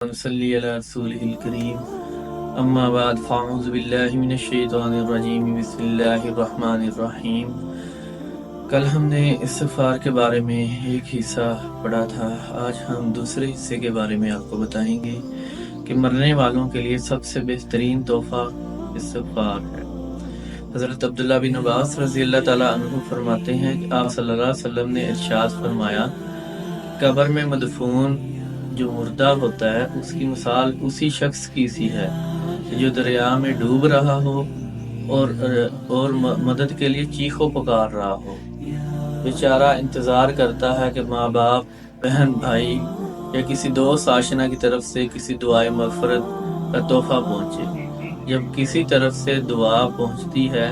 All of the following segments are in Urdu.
ونصلي على رسوله الكريم اما بعد فاعوذ باللہ من الشیطان الرجیم بسم اللہ الرحمن الرحیم۔ کل ہم نے استغفار کے بارے میں ایک حصہ پڑھا تھا، آج ہم دوسرے حصے کے بارے میں آپ کو بتائیں گے کہ مرنے والوں کے لیے سب سے بہترین تحفہ استغفار ہے۔ حضرت عبداللہ بن عباس رضی اللہ تعالیٰ عنہ فرماتے ہیں کہ آپ صلی اللہ علیہ وسلم نے ارشاد فرمایا، قبر میں مدفون جو مردہ ہوتا ہے اس کی مثال اسی شخص کی سی ہے جو دریا میں ڈوب رہا ہو اور مدد کے لیے چیخ و پکار رہا ہو۔ بیچارہ انتظار کرتا ہے کہ ماں باپ، بہن بھائی یا کسی دوست آشنا کی طرف سے کسی دعائے مغفرت کا تحفہ پہنچے۔ جب کسی طرف سے دعا پہنچتی ہے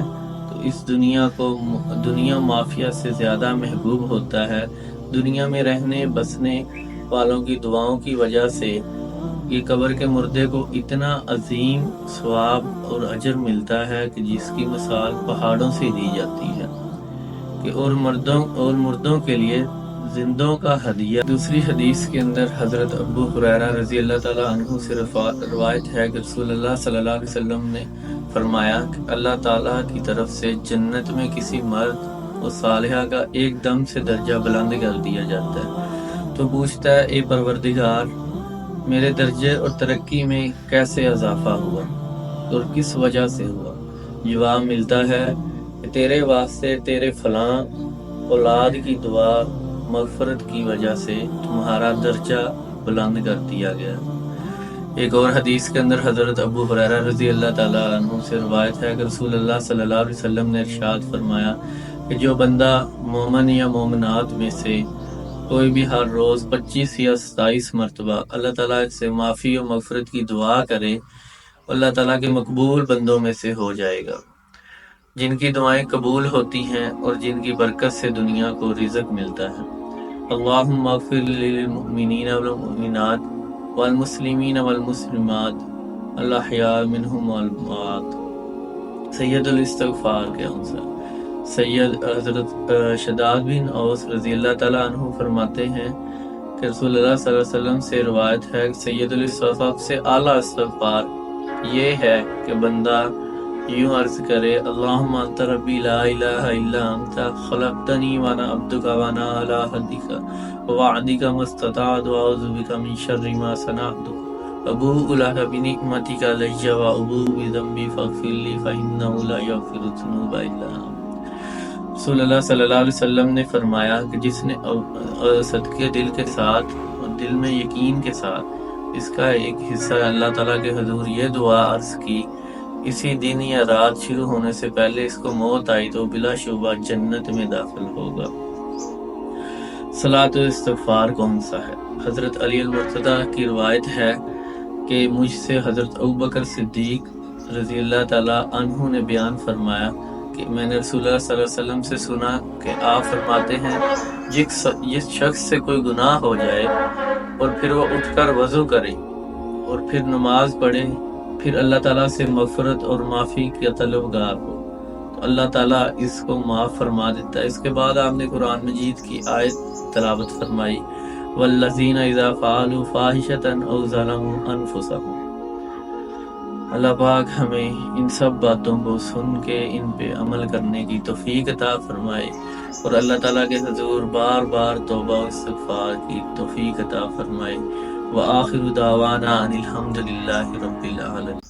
تو اس دنیا مافیا سے زیادہ محبوب ہوتا ہے۔ دنیا میں رہنے بسنے والوں کی دعاؤں کی وجہ سے یہ قبر کے مردے کو اتنا عظیم ثواب اور اجر ملتا ہے کہ جس کی مثال پہاڑوں سے دی جاتی ہے کہ اور مردوں کے لیے زندوں کا ہدیہ۔ دوسری حدیث کے اندر حضرت ابو ہریرہ رضی اللہ تعالیٰ عنہ سے روایت ہے کہ رسول اللہ صلی اللہ علیہ وسلم نے فرمایا کہ اللہ تعالیٰ کی طرف سے جنت میں کسی مرد اور صالحہ کا ایک دم سے درجہ بلند کر دیا جاتا ہے۔ تو پوچھتا ہے، اے پروردگار، میرے درجے اور ترقی میں کیسے اضافہ ہوا اور کس وجہ سے ہوا؟ جواب ملتا ہے کہ تیرے واسطے تیرے فلاں اولاد کی دعا مغفرت کی وجہ سے تمہارا درجہ بلند کر دیا گیا۔ ایک اور حدیث کے اندر حضرت ابو ہریرہ رضی اللہ تعالیٰ عنہ سے روایت ہے کہ رسول اللہ صلی اللہ علیہ وسلم نے ارشاد فرمایا کہ جو بندہ مومن یا مومنات میں سے کوئی بھی ہر روز 25 یا 27 مرتبہ اللہ تعالیٰ سے معافی و مغفرت کی دعا کرے، اللہ تعالیٰ کے مقبول بندوں میں سے ہو جائے گا، جن کی دعائیں قبول ہوتی ہیں اور جن کی برکت سے دنیا کو رزق ملتا ہے۔ اللہم اغفر للمؤمنین والمؤمنات والمسلمین والمسلمات الاحیاء منہم والاموات۔ سید الاستغفار کے عنصر سید حضرت شداد بن اوس رضی اللہ تعالیٰ عنہ فرماتے ہیں کہ رسول اللہ صلی اللہ علیہ وسلم سے روایت ہے کہ سید الاستغفار سے اعلیٰ استغفار یہ ہے کہ بندہ یوں عرض کرے، اللہم انت ربی لا الہ الا انت خلقتنی وانا عبدک وانا علی عہدک ووعدک ما استطعت واعوذ بک من شر ما صنعت ابوء لک بنعمتک علی وابوء بذنبی فاغفر لی فانہ لا یغفر الذنوب الا انت۔ رسول اللہ صلی اللہ علیہ وسلم نے فرمایا کہ جس نے صدقے دل کے ساتھ اور دل میں یقین کے ساتھ اس کا ایک حصہ اللہ تعالیٰ کے حضور یہ دعا عرض کی، اسی دن یا رات شروع ہونے سے پہلے اس کو موت آئی تو بلا شبہ جنت میں داخل ہوگا۔ صلاۃ و استغفار کون سا ہے؟ حضرت علی المرتضیٰ کی روایت ہے کہ مجھ سے حضرت ابوبکر صدیق رضی اللہ تعالیٰ عنہ نے بیان فرمایا کہ میں نے رسول اللہ صلی اللہ علیہ وسلم سے سنا کہ آپ فرماتے ہیں، جس شخص سے کوئی گناہ ہو جائے اور پھر وہ اٹھ کر وضو کرے اور پھر نماز پڑھے، پھر اللہ تعالیٰ سے مغفرت اور معافی کا طلبگار ہو تو اللہ تعالیٰ اس کو معاف فرما دیتا ہے۔ اس کے بعد آپ نے قرآن مجید کی آیت تلاوت فرمائی، والذین اذا فعلوا فاحشۃ او ظلموا انفسهم۔ اللہ پاک ہمیں ان سب باتوں کو سن کے ان پہ عمل کرنے کی توفیق عطا فرمائے اور اللہ تعالیٰ کے حضور بار بار توبہ و استغفار کی توفیق عطا فرمائے۔ وآخر دعوانا ان الحمد للہ رب العالمین۔